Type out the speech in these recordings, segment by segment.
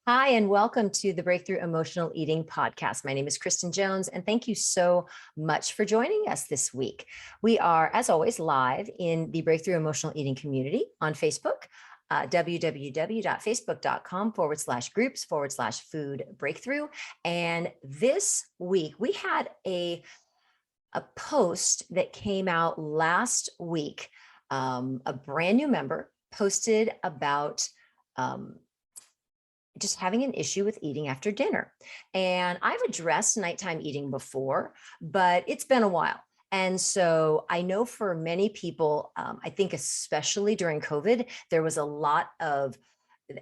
Hi, and welcome to the Breakthrough Emotional Eating podcast. My name is Kristen Jones, and thank you so much for joining us this week. We are, as always, live in the Breakthrough Emotional Eating community on Facebook, www.facebook.com/groups/food breakthrough. And this week, we had a post that came out last week. A brand new member posted about just having an issue with eating after dinner. And I've addressed nighttime eating before, but it's been a while. And so I know for many people, I think especially during COVID, there was a lot of,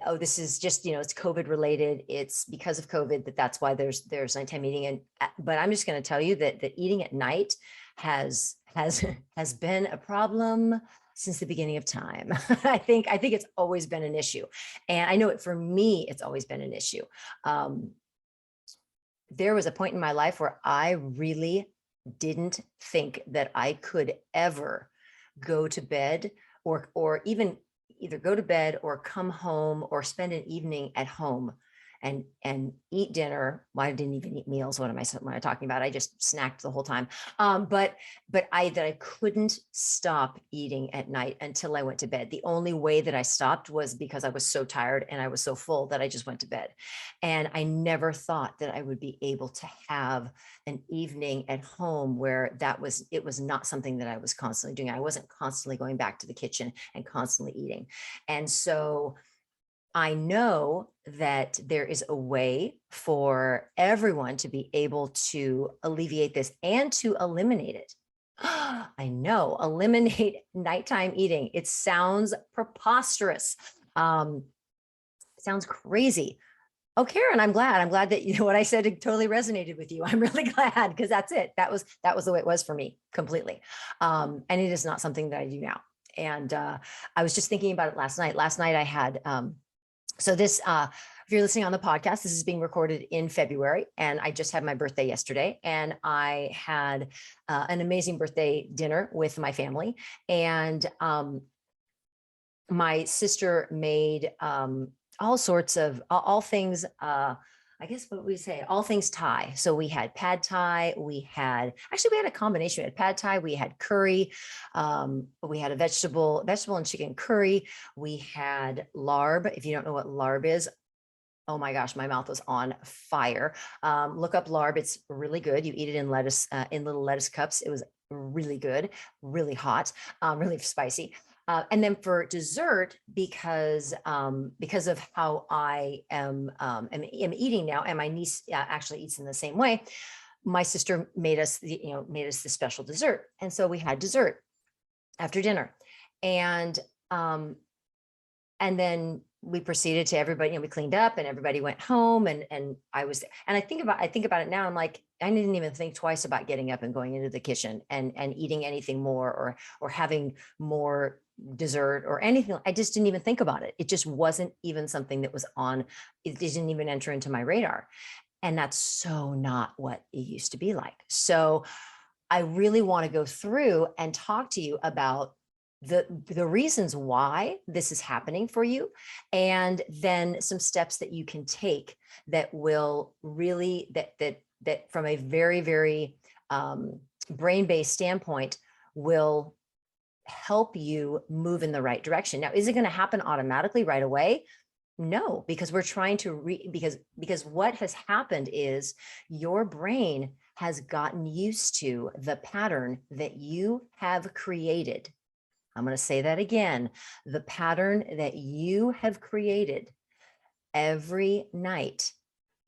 oh, this is just, it's COVID related. It's because of COVID that's why there's nighttime eating. And but I'm just going to tell you that eating at night has has been a problem since the beginning of time. I think it's always been an issue. And I know it for me, it's always been an issue. There was a point in my life where I really didn't think that I could ever go to bed or even either go to bed or come home or spend an evening at home and eat dinner. Well, I didn't even eat meals. What am I talking about? I just snacked the whole time. But I couldn't stop eating at night until I went to bed. The only way that I stopped was because I was so tired and I was so full that I just went to bed. And I never thought that I would be able to have an evening at home where it was not something that I was constantly doing. I wasn't constantly going back to the kitchen and constantly eating. And so I know that there is a way for everyone to be able to alleviate this and to eliminate it. I know, eliminate nighttime eating. It sounds preposterous. Sounds crazy. Oh, Karen, I'm glad that what I said totally resonated with you. I'm really glad because that's it. That was the way it was for me completely. And it is not something that I do now. And I was just thinking about it last night. Last night I had so this, if you're listening on the podcast, this is being recorded in February, and I just had my birthday yesterday, and I had an amazing birthday dinner with my family, and my sister made all sorts of all things. I guess what we say, all things Thai. So we had pad Thai. We had a combination. We had pad Thai. We had curry. We had a vegetable and chicken curry. We had larb. If you don't know what larb is, oh my gosh, my mouth was on fire. Look up larb. It's really good. You eat it in lettuce, in little lettuce cups. It was really good, really hot, really spicy. And then for dessert, because of how I am eating now, and my niece actually eats in the same way, my sister made us the special dessert, and so we had dessert after dinner, and then we proceeded to everybody, we cleaned up and everybody went home, and I think about it now. I'm like, I didn't even think twice about getting up and going into the kitchen and eating anything more or having more dessert or anything. I just didn't even think about it. It just wasn't even something that was on. It didn't even enter into my radar. And that's so not what it used to be like. So I really want to go through and talk to you about the reasons why this is happening for you, and then some steps that you can take that will really that from a very, very brain-based standpoint will help you move in the right direction. Now, is it going to happen automatically right away? No, because we're trying to because what has happened is your brain has gotten used to the pattern that you have created. I'm going to say that again. The pattern that you have created every night,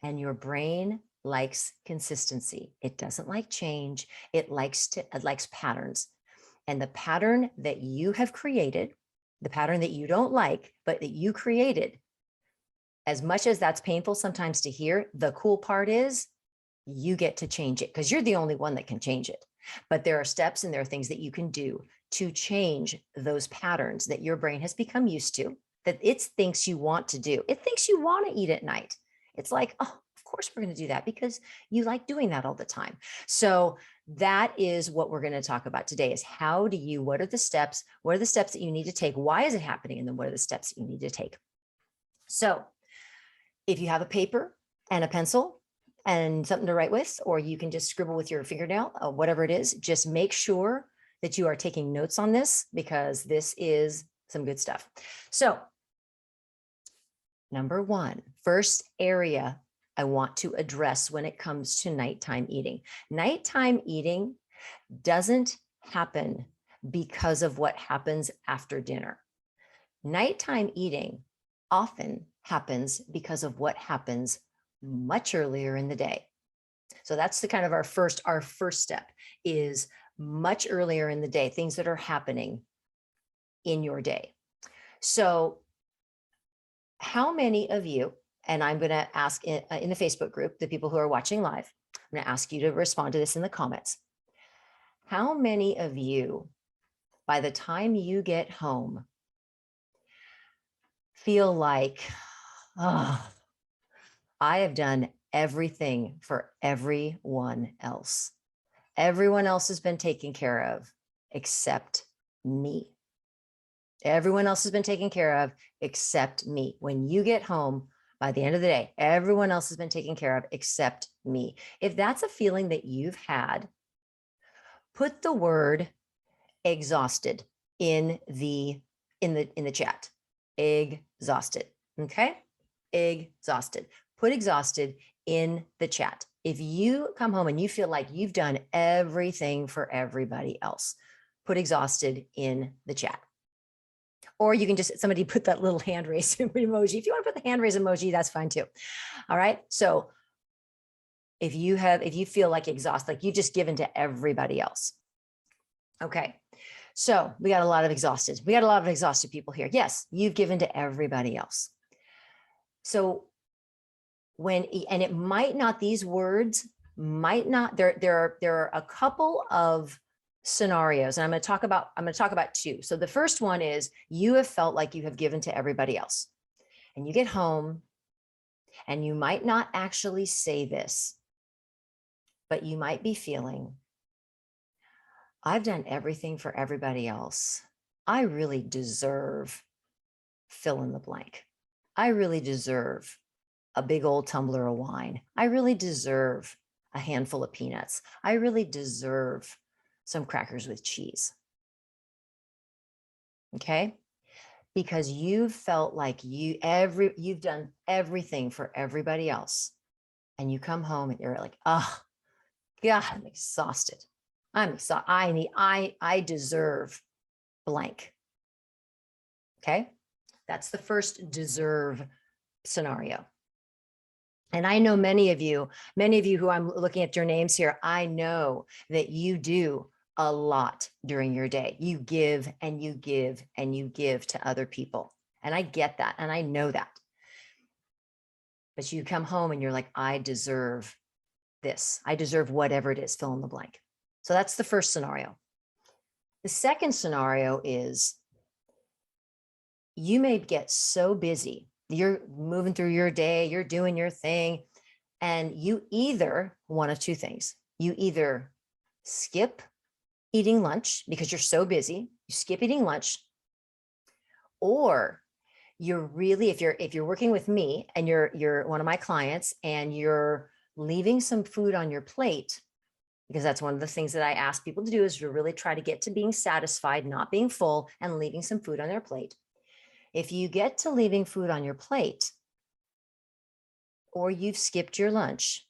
and your brain likes consistency. It doesn't like change. It likes patterns. And the pattern that you have created, the pattern that you don't like, but that you created, as much as that's painful sometimes to hear, the cool part is you get to change it because you're the only one that can change it. But there are steps and there are things that you can do to change those patterns that your brain has become used to, that it thinks you want to do. It thinks you want to eat at night. It's like, oh, of course we're going to do that because you like doing that all the time. So that is what we're going to talk about today, is what are the steps that you need to take? Why is it happening? And then what are the steps that you need to take? So If you have a paper and a pencil and something to write with, or you can just scribble with your fingernail, whatever it is, just make sure that you are taking notes on this, because this is some good stuff. So number one, first area I want to address when it comes to nighttime eating. Nighttime eating doesn't happen because of what happens after dinner. Nighttime eating often happens because of what happens much earlier in the day. So that's the kind of our first step is much earlier in the day, things that are happening in your day. So how many of you, and I'm going to ask in the Facebook group, the people who are watching live, I'm going to ask you to respond to this in the comments. How many of you, by the time you get home, feel like, oh, I have done everything for everyone else. Everyone else has been taken care of except me. Everyone else has been taken care of except me. When you get home, by the end of the day, everyone else has been taken care of except me. If that's a feeling that you've had, put the word exhausted in the chat. Exhausted. Okay? Exhausted. Put exhausted in the chat. If you come home and you feel like you've done everything for everybody else, put exhausted in the chat. Or you can just, somebody put that little hand raise emoji. If you want to put the hand raise emoji, that's fine too. All right. So if you feel like exhausted, like you've just given to everybody else. Okay. So we got a lot of exhausted. We got a lot of exhausted people here. Yes, you've given to everybody else. So and it might not, these words might not, there are a couple of scenarios, and I'm going to talk about two. So the first one is you have felt like you have given to everybody else, and you get home and you might not actually say this, but you might be feeling, I've done everything for everybody else. I really deserve fill in the blank. I really deserve a big old tumbler of wine. I really deserve a handful of peanuts. I really deserve some crackers with cheese. Okay? Because you felt like you've done everything for everybody else. And you come home and you're like, oh, God, I'm exhausted. I'm exhausted. I deserve blank. Okay? That's the first deserve scenario. And I know many of you who I'm looking at your names here, I know that you do a lot during your day. You give and you give and you give to other people. And I get that. And I know that. But you come home and you're like, I deserve this. I deserve whatever it is, fill in the blank. So that's the first scenario. The second scenario is you may get so busy. You're moving through your day, you're doing your thing, and you either, one of two things, you either skip eating lunch because you're so busy, you skip eating lunch, or you're really, if you're working with me and you're one of my clients and you're leaving some food on your plate, because that's one of the things that I ask people to do is to really try to get to being satisfied, not being full, and leaving some food on their plate. If you get to leaving food on your plate, or you've skipped your lunch,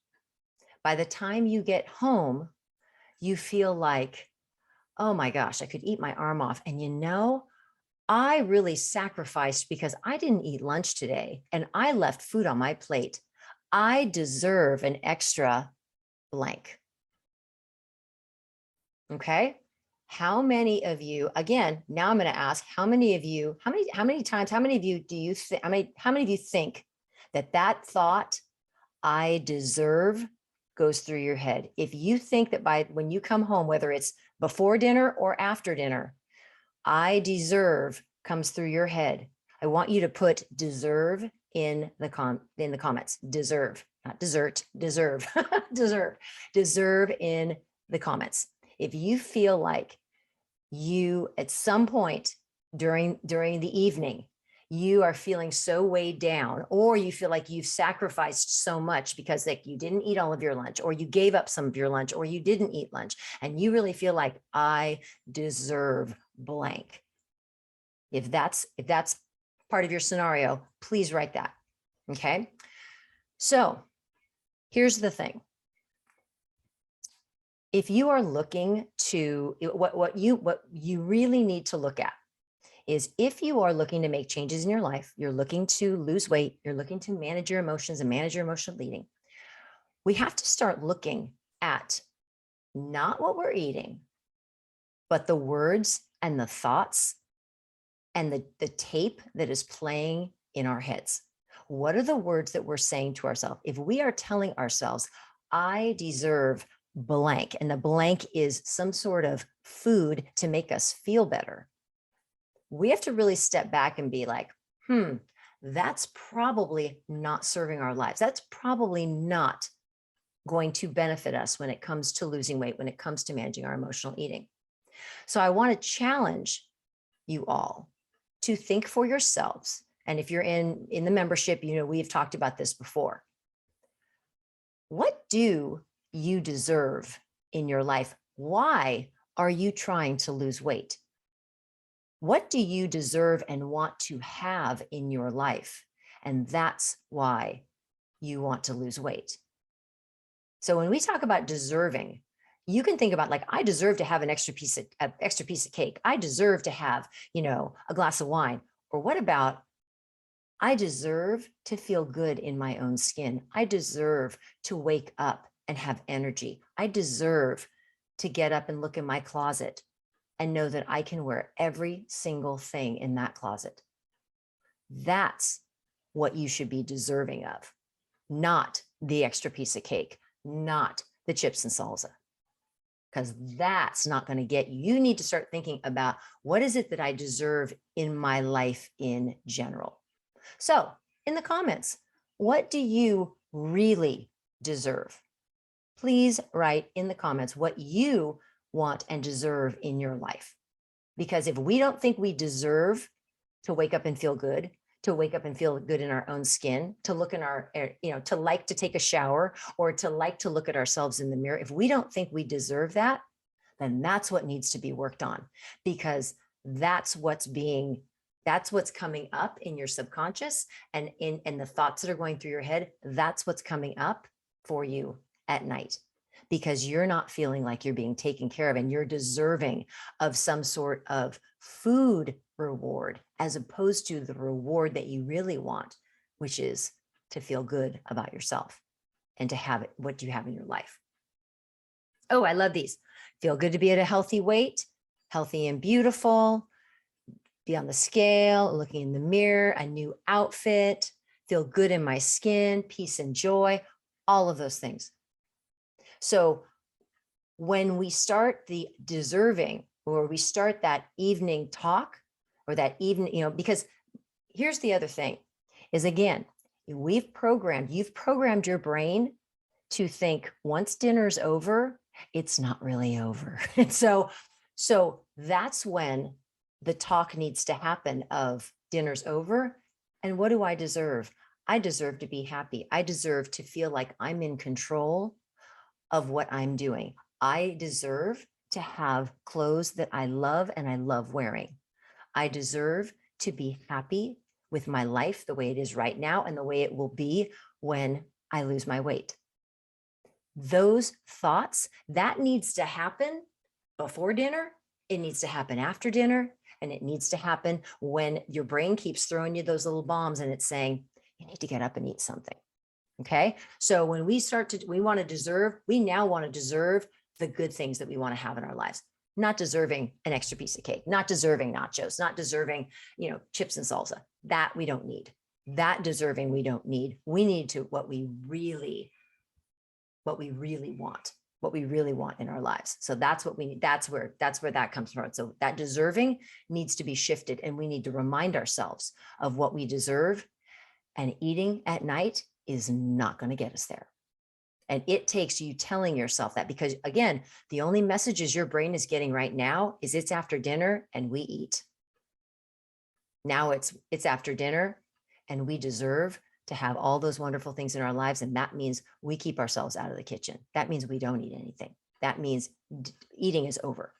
by the time you get home, you feel like, oh my gosh, I could eat my arm off. And you know, I really sacrificed because I didn't eat lunch today and I left food on my plate. I deserve an extra blank. Okay. How many of you, again, now I'm going to ask, how many of you do you think, how many of you think that thought, I deserve, goes through your head? If you think that when you come home, whether it's before dinner or after dinner, I deserve comes through your head, I want you to put deserve in the comments. Deserve, not dessert, deserve, deserve in the comments. If you feel like you at some point during the evening, you are feeling so weighed down, or you feel like you've sacrificed so much because like you didn't eat all of your lunch, or you gave up some of your lunch, or you didn't eat lunch, and you really feel like I deserve blank. If that's part of your scenario, please write that. Okay. So here's the thing. If you are looking to what you really need to look at is, if you are looking to make changes in your life, you're looking to lose weight, you're looking to manage your emotions and manage your emotional eating, we have to start looking at not what we're eating, but the words and the thoughts and the tape that is playing in our heads. What are the words that we're saying to ourselves? If we are telling ourselves, I deserve blank, and the blank is some sort of food to make us feel better, we have to really step back and be like, that's probably not serving our lives. That's probably not going to benefit us when it comes to losing weight, when it comes to managing our emotional eating. So I want to challenge you all to think for yourselves. And if you're in the membership, we've talked about this before. What do you deserve in your life? Why are you trying to lose weight? What do you deserve and want to have in your life? And that's why you want to lose weight. So when we talk about deserving, you can think about like, I deserve to have an extra piece of cake. I deserve to have, a glass of wine. Or what about, I deserve to feel good in my own skin. I deserve to wake up and have energy. I deserve to get up and look in my closet and know that I can wear every single thing in that closet. That's what you should be deserving of, not the extra piece of cake, not the chips and salsa, because that's not going to get you. You need to start thinking about, what is it that I deserve in my life in general? So in the comments, what do you really deserve? Please write in the comments what you want and deserve in your life. Because if we don't think we deserve to wake up and feel good, to wake up and feel good in our own skin, to look in our, to like to take a shower, or to like to look at ourselves in the mirror, if we don't think we deserve that, then that's what needs to be worked on, because that's what's coming up in your subconscious, and the thoughts that are going through your head. That's what's coming up for you at night, because you're not feeling like you're being taken care of, and you're deserving of some sort of food reward, as opposed to the reward that you really want, which is to feel good about yourself and to have it, what you have in your life. Oh, I love these. Feel good to be at a healthy weight, healthy and beautiful, be on the scale, looking in the mirror, a new outfit, feel good in my skin, peace and joy, all of those things. So when we start the deserving, or we start that evening talk, or that evening, because here's the other thing is, again, you've programmed your brain to think once dinner's over, it's not really over. And so that's when the talk needs to happen of dinner's over. And what do I deserve? I deserve to be happy. I deserve to feel like I'm in control of what I'm doing. I deserve to have clothes that I love and I love wearing. I deserve to be happy with my life the way it is right now and the way it will be when I lose my weight. Those thoughts, that needs to happen before dinner. It needs to happen after dinner. And it needs to happen when your brain keeps throwing you those little bombs and it's saying, you need to get up and eat something. Okay. So when we we now want to deserve the good things that we want to have in our lives, not deserving an extra piece of cake, not deserving nachos, not deserving, chips and salsa. That we don't need. That deserving we don't need. We need to what we really want in our lives. So that's what we need. That's where that comes from. So that deserving needs to be shifted, and we need to remind ourselves of what we deserve. And eating at night is not going to get us there. And it takes you telling yourself that, because again, the only messages your brain is getting right now is it's after dinner and we eat. Now it's after dinner, and we deserve to have all those wonderful things in our lives. And that means we keep ourselves out of the kitchen. That means we don't eat anything. That means eating is over.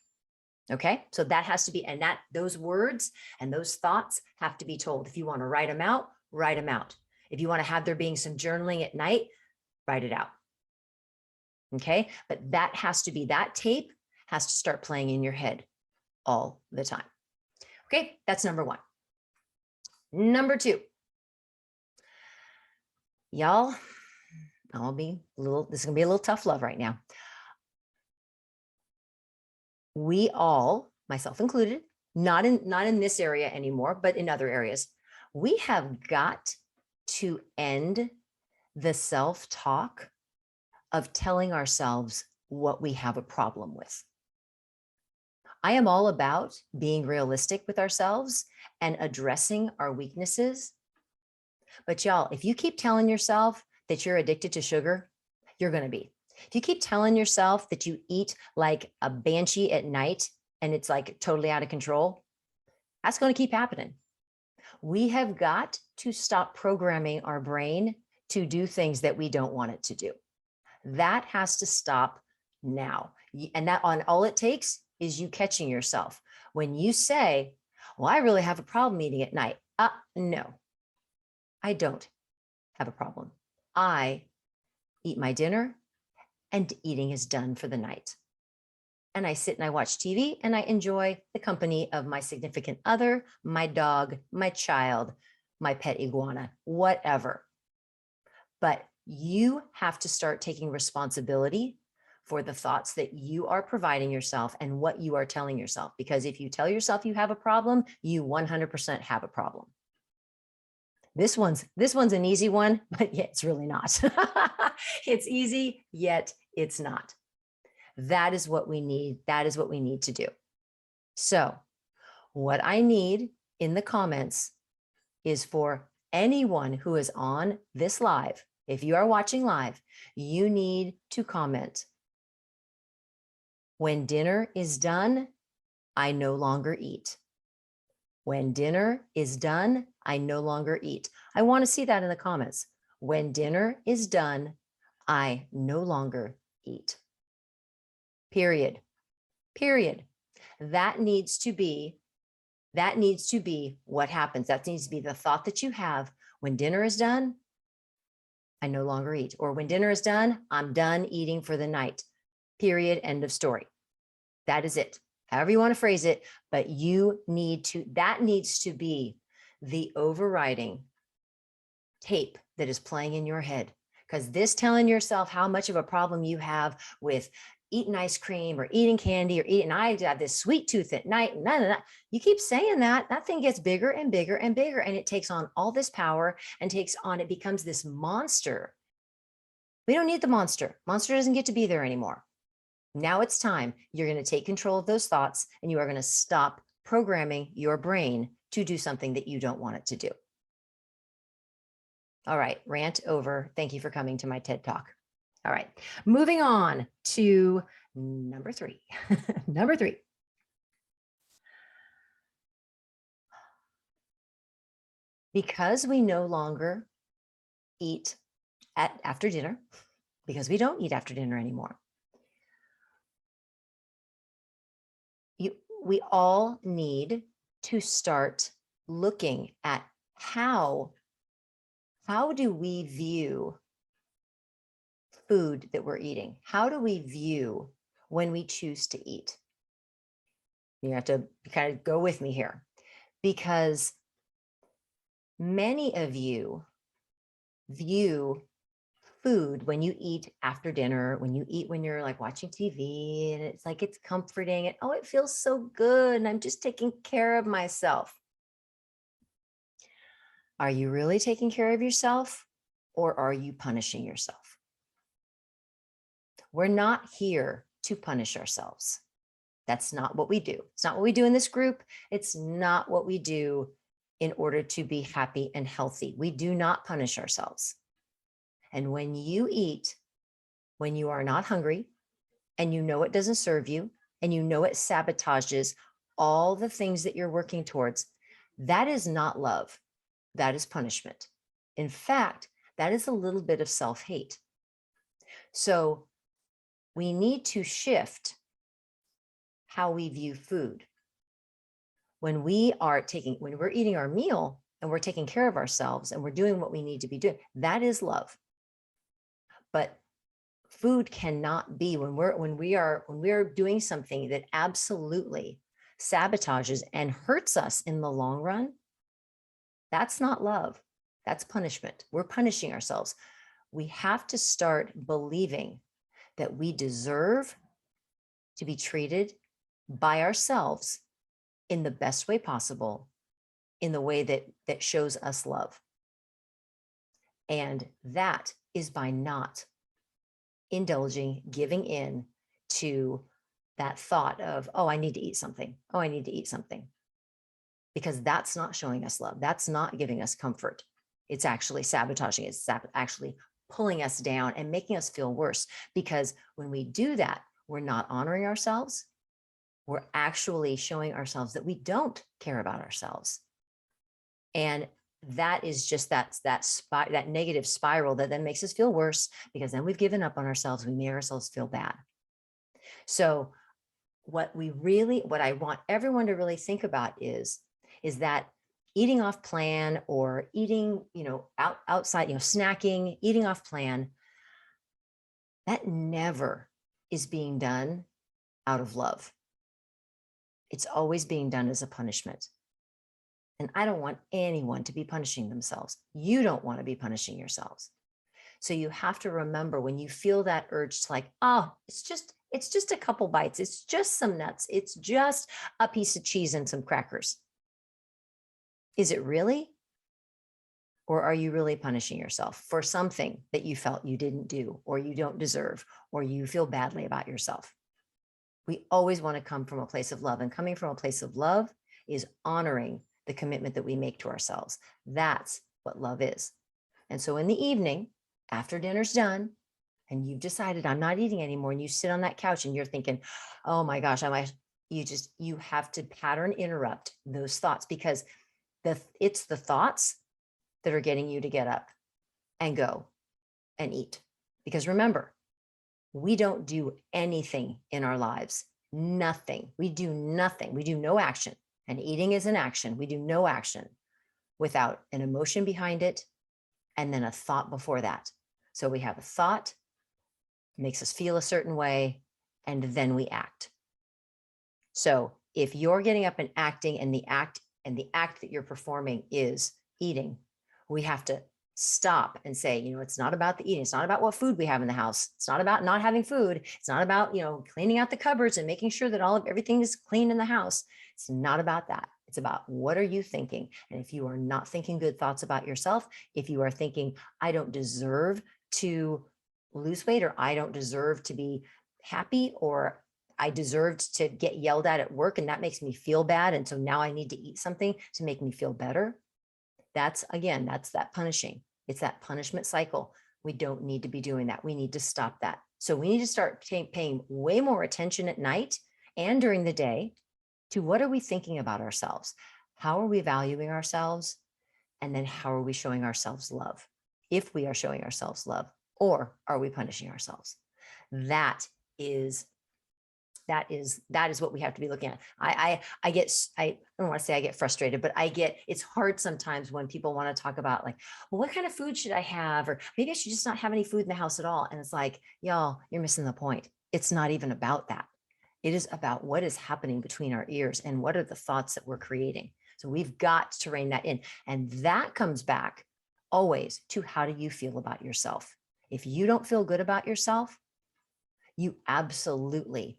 Okay. So that has to be, and that those words and those thoughts have to be told. If you want to write them out, write them out. If you want to have there being some journaling at night, write it out. Okay. But that has to be, that tape has to start playing in your head all the time. Okay. That's number one. Number two, y'all, I'll be a little, this is gonna be a little tough love right now. We all, myself included, not in this area anymore, but in other areas, we have got to end the self-talk of telling ourselves what we have a problem with. I am all about being realistic with ourselves and addressing our weaknesses. But y'all, if you keep telling yourself that you're addicted to sugar, you're going to be. If you keep telling yourself that you eat like a banshee at night and it's like totally out of control, that's going to keep happening. We have got to stop programming our brain to do things that we don't want it to do. That has to stop now. And that on all it takes is you catching yourself. When you say, well, I really have a problem eating at night. No, I don't have a problem. I eat my dinner and eating is done for the night. And I sit and I watch TV and I enjoy the company of my significant other, my dog, my child, my pet iguana, whatever. But you have to start taking responsibility for the thoughts that you are providing yourself and what you are telling yourself. Because if you tell yourself you have a problem, you 100% have a problem. This one's an easy one, but yet it's really not. It's easy, yet it's not. That is what we need. That is what we need to do. So what I need in the comments is for anyone who is on this live. If you are watching live, you need to comment. When dinner is done, I no longer eat. When dinner is done, I no longer eat. I want to see that in the comments. When dinner is done, I no longer eat. Period. Period. That needs to be what happens. That needs to be the thought that you have. When dinner is done, I no longer eat. Or when dinner is done, I'm done eating for the night. Period. End of story. That is it. However you want to phrase it, but that needs to be the overriding tape that is playing in your head. Because this telling yourself how much of a problem you have with eating ice cream or eating candy or eating, I have this sweet tooth at night, none of that. You keep saying that thing gets bigger and bigger and bigger, and it takes on all this power and it becomes this monster. We don't need the monster. Monster doesn't get to be there anymore. Now it's time. You're going to take control of those thoughts and you are going to stop programming your brain to do something that you don't want it to do. All right, rant over. Thank you for coming to my TED Talk. All right, moving on to number 3. Number 3. Because we no longer eat after dinner, because we don't eat after dinner anymore, we all need to start looking at how do we view food that we're eating? How do we view when we choose to eat? You have to kind of go with me here, because many of you view food when you eat after dinner, when you eat when you're like watching TV and it's like it's comforting and it feels so good and I'm just taking care of myself. Are you really taking care of yourself, or are you punishing yourself? We're not here to punish ourselves. That's not what we do. It's not what we do in this group. It's not what we do in order to be happy and healthy. We do not punish ourselves. And when you eat, when you are not hungry and you know it doesn't serve you and you know it sabotages all the things that you're working towards, That is not love. That is punishment. In fact, that is a little bit of self-hate. So we need to shift how we view food. When we're eating our meal and we're taking care of ourselves and we're doing what we need to be doing, that is love. But food cannot be when we are doing something that absolutely sabotages and hurts us in the long run. That's not love. That's punishment. We're punishing ourselves. We have to start believing that we deserve to be treated by ourselves in the best way possible, in the way that shows us love. And that is by not indulging, giving in to that thought of, oh, I need to eat something. Oh, I need to eat something. Because that's not showing us love. That's not giving us comfort. It's actually sabotaging. It's actually pulling us down and making us feel worse. Because when we do that, we're not honoring ourselves. We're actually showing ourselves that we don't care about ourselves. And that is just that negative spiral that then makes us feel worse, because then we've given up on ourselves. We make ourselves feel bad. So what I want everyone to really think about is that eating off plan, or eating, outside, snacking, eating off plan, that never is being done out of love. It's always being done as a punishment. And I don't want anyone to be punishing themselves. You don't want to be punishing yourselves. So you have to remember, when you feel that urge to, like, oh, it's just a couple bites. It's just some nuts. It's just a piece of cheese and some crackers. Is it really? Or are you really punishing yourself for something that you felt you didn't do, or you don't deserve, or you feel badly about yourself? We always want to come from a place of love, and coming from a place of love is honoring the commitment that we make to ourselves. That's what love is. And so in the evening, after dinner's done, and you've decided I'm not eating anymore, and you sit on that couch and you're thinking, oh my gosh, you have to pattern interrupt those thoughts, because it's the thoughts that are getting you to get up and go and eat. Because remember, we don't do anything in our lives. Nothing. We do nothing. We do no action. And eating is an action. We do no action without an emotion behind it, and then a thought before that. So we have a thought, makes us feel a certain way, and then we act. So if you're getting up and acting, and the act that you're performing is eating, we have to stop and say, it's not about the eating. It's not about what food we have in the house. It's not about not having food. It's not about, cleaning out the cupboards and making sure that everything is clean in the house. It's not about that. It's about, what are you thinking? And if you are not thinking good thoughts about yourself, if you are thinking, I don't deserve to lose weight, or I don't deserve to be happy, or I deserved to get yelled at work, and that makes me feel bad, and so now I need to eat something to make me feel better. That's that punishing. It's that punishment cycle. We don't need to be doing that. We need to stop that. So we need to start paying way more attention at night and during the day to, what are we thinking about ourselves? How are we valuing ourselves? And then how are we showing ourselves love? If we are showing ourselves love, or are we punishing ourselves? That is what we have to be looking at. I don't want to say I get frustrated, but it's hard sometimes when people want to talk about, like, well, what kind of food should I have? Or maybe I should just not have any food in the house at all. And it's like, y'all, you're missing the point. It's not even about that. It is about what is happening between our ears, and what are the thoughts that we're creating. So we've got to rein that in. And that comes back always to, how do you feel about yourself? If you don't feel good about yourself, you absolutely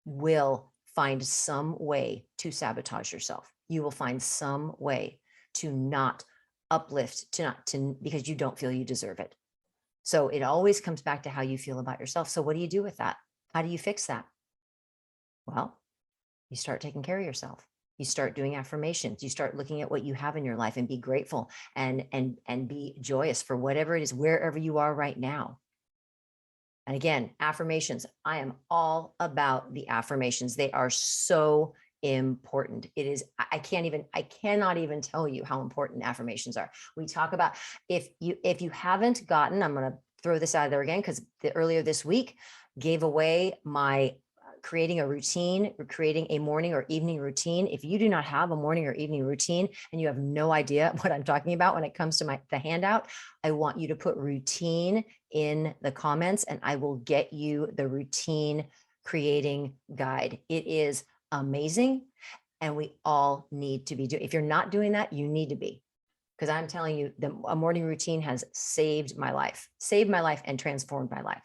will find some way to sabotage yourself. You will find some way to not uplift, because you don't feel you deserve it. So it always comes back to how you feel about yourself. So what do you do with that? How do you fix that? Well, you start taking care of yourself. You start doing affirmations. You start looking at what you have in your life, and be grateful and be joyous for whatever it is, wherever you are right now. And again, affirmations. I am all about the affirmations. They are so important. It is, I cannot even tell you how important affirmations are. We talk about, if you haven't gotten, I'm going to throw this out there again, because earlier this week gave away my creating a routine, creating a morning or evening routine. If you do not have a morning or evening routine and you have no idea what I'm talking about when it comes to the handout, I want you to put routine in the comments and I will get you the routine creating guide. It is amazing. And we all need to be doing, if you're not doing that, you need to be, because I'm telling you, a morning routine has saved my life and transformed my life.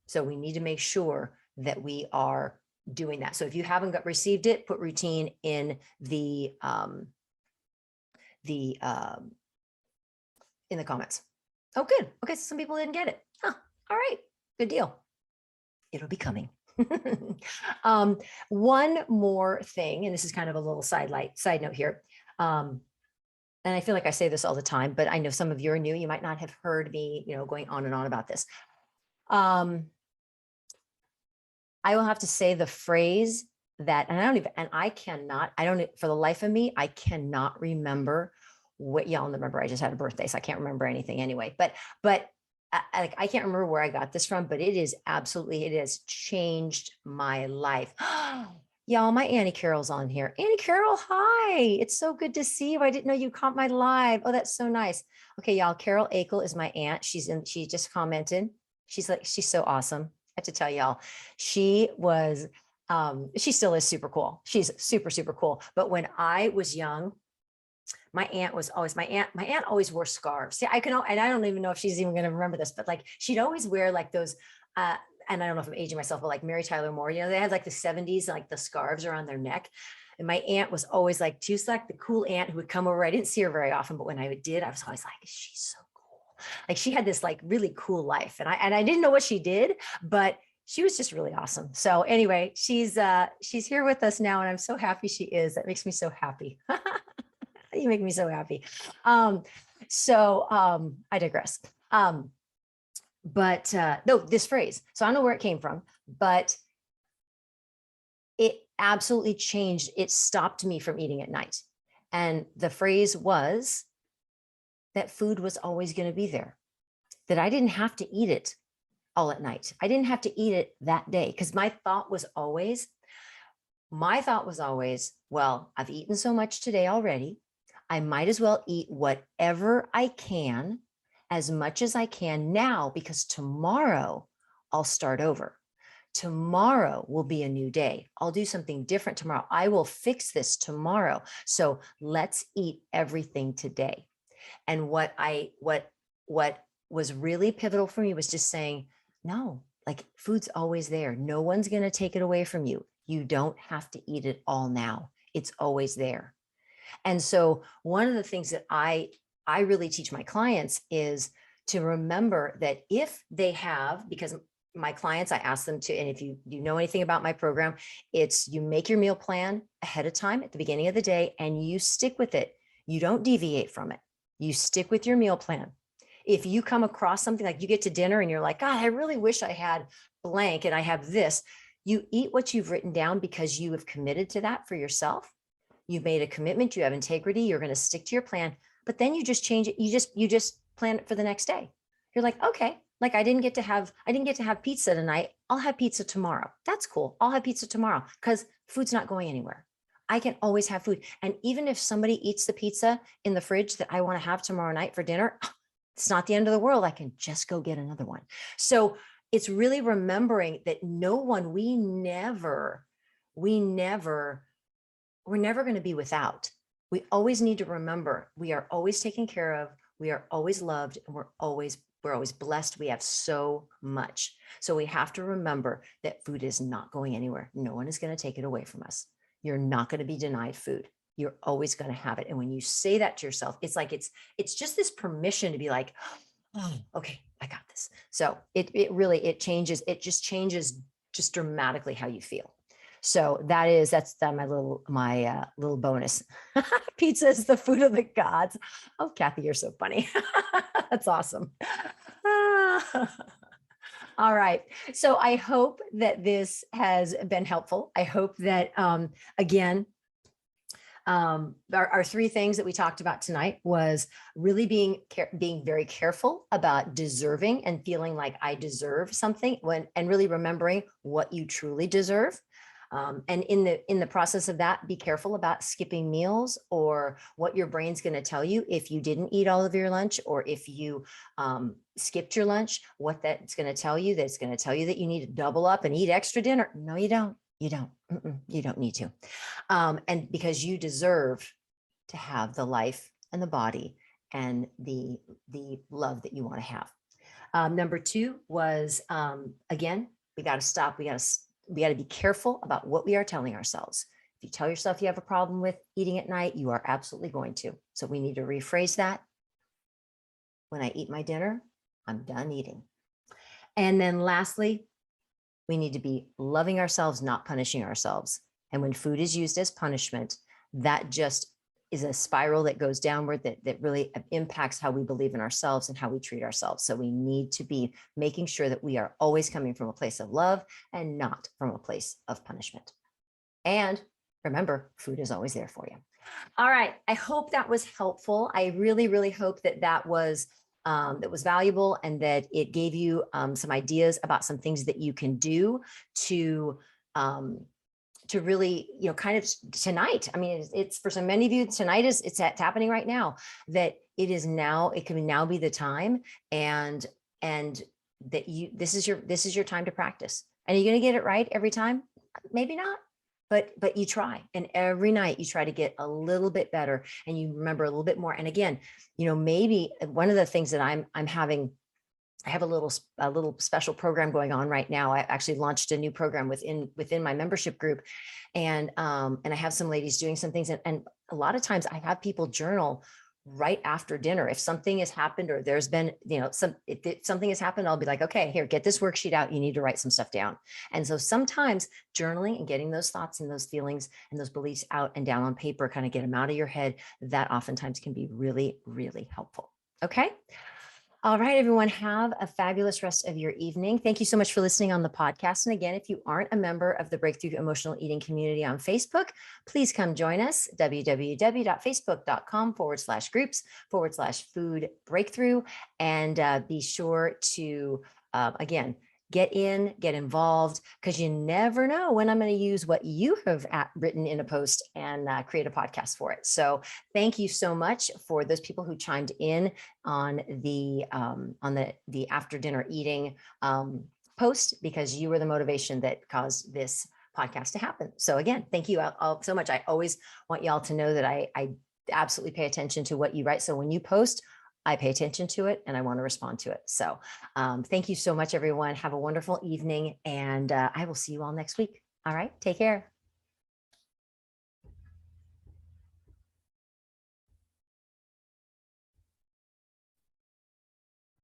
So we need to make sure that we are doing that. So if you haven't received it, put routine in the comments. Oh, good. Okay. So some people didn't get it. Huh. All right. Good deal. It'll be coming. One more thing, and this is kind of a little side note here. And I feel like I say this all the time, but I know some of you are new. You might not have heard me, going on and on about this. I will have to say the phrase that, and I don't, for the life of me, I cannot remember what, y'all remember, I just had a birthday, so I can't remember anything anyway, but I can't remember where I got this from, but it has changed my life. Y'all, my Annie Carroll's on here. Annie Carroll, hi. It's so good to see you. I didn't know you caught my live. Oh, that's so nice. Okay, y'all, Carol Akel is my aunt. She just commented. She's so awesome. I have to tell y'all, she still is super cool. She's super, super cool. But when I was young, my aunt always wore scarves. See, and I don't even know if she's even going to remember this, but like, she'd always wear like those, and I don't know if I'm aging myself, but like Mary Tyler Moore, they had like the 70s, like the scarves around their neck. And my aunt was always like, she was like the cool aunt who would come over. I didn't see her very often, but when I did, I was always like, she's so cool. Like, she had this like really cool life. And I didn't know what she did, but she was just really awesome. So anyway, she's here with us now, and I'm so happy she is. That makes me so happy. You make me so happy. I digress. But no, this phrase, so I don't know where it came from, but it absolutely changed. It stopped me from eating at night. And the phrase was that food was always going to be there, that I didn't have to eat it all at night. I didn't have to eat it that day, because my thought was always, well, I've eaten so much today already. I might as well eat whatever I can, as much as I can now, because tomorrow I'll start over. Tomorrow will be a new day. I'll do something different tomorrow. I will fix this tomorrow. So let's eat everything today. And what was really pivotal for me was just saying, no, like, food's always there. No one's going to take it away from you. You don't have to eat it all now. It's always there. And so one of the things that I really teach my clients is to remember that if they have, because my clients, I ask them to, and if you know anything about my program, it's you make your meal plan ahead of time at the beginning of the day and you stick with it. You don't deviate from it. You stick with your meal plan. If you come across something, like you get to dinner and you're like, God, I really wish I had blank and I have this, you eat what you've written down because you have committed to that for yourself. You've made a commitment, you have integrity, you're going to stick to your plan, but then you just change it. You just plan it for the next day. You're like, okay, like I didn't get to have pizza tonight. I'll have pizza tomorrow. That's cool. I'll have pizza tomorrow, because food's not going anywhere. I can always have food. And even if somebody eats the pizza in the fridge that I want to have tomorrow night for dinner, it's not the end of the world. I can just go get another one. So it's really remembering that we're never going to be without. We always need to remember we are always taken care of. We are always loved, and we're always blessed. We have so much. So we have to remember that food is not going anywhere. No one is going to take it away from us. You're not going to be denied food. You're always going to have it. And when you say that to yourself, it's like, it's just this permission to be like, oh, okay, I got this. So it changes. It just changes just dramatically how you feel. So that's my little bonus. Pizza is the food of the gods. Oh, Kathy, you're so funny. That's awesome. All right. So I hope that this has been helpful. I hope that, again, our three things that we talked about tonight was really being very careful about deserving and feeling like I deserve something, and really remembering what you truly deserve. And in the process of that, be careful about skipping meals or what your brain's going to tell you if you didn't eat all of your lunch, or if you skipped your lunch, what that's going to tell you. That's going to tell you that you need to double up and eat extra dinner. No, you don't. You don't. You don't need to. And because you deserve to have the life and the body and the love that you want to have. Number two was, again, we got to stop. We got to be careful about what we are telling ourselves. If you tell yourself you have a problem with eating at night, you are absolutely going to. So we need to rephrase that. When I eat my dinner, I'm done eating. And then lastly, we need to be loving ourselves, not punishing ourselves. And when food is used as punishment, that just is a spiral that goes downward, that really impacts how we believe in ourselves and how we treat ourselves. So we need to be making sure that we are always coming from a place of love and not from a place of punishment. And remember, food is always there for you. All right. I hope that was helpful. I really, really hope that was valuable, and that it gave you some ideas about some things that you can do to really, kind of tonight. I mean, it's for so many of you, tonight it's happening right now, that it can now be the time, and that this is your time to practice. And are you going to get it right every time? Maybe not. But you try, and every night you try to get a little bit better, and you remember a little bit more. And again, maybe one of the things that I'm having, I have a little special program going on right now. I actually launched a new program within my membership group, and I have some ladies doing some things, and a lot of times I have people journal right after dinner. If something has happened, or there's been, if something has happened, I'll be like, okay, here, get this worksheet out. You need to write some stuff down. And so sometimes journaling and getting those thoughts and those feelings and those beliefs out and down on paper, kind of get them out of your head, that oftentimes can be really, really helpful. Okay. All right, everyone, have a fabulous rest of your evening. Thank you so much for listening on the podcast. And again, if you aren't a member of the Breakthrough Emotional Eating community on Facebook, please come join us, www.facebook.com/groups/food breakthrough. And be sure to, again, get involved, because you never know when I'm going to use what you have written in a post and create a podcast for it. So thank you so much for those people who chimed in on the after dinner eating post, because you were the motivation that caused this podcast to happen. So again, thank you all so much. I always want y'all to know that I absolutely pay attention to what you write. So when you post, I pay attention to it and I want to respond to it. So thank you so much, everyone. Have a wonderful evening, and I will see you all next week. All right. Take care.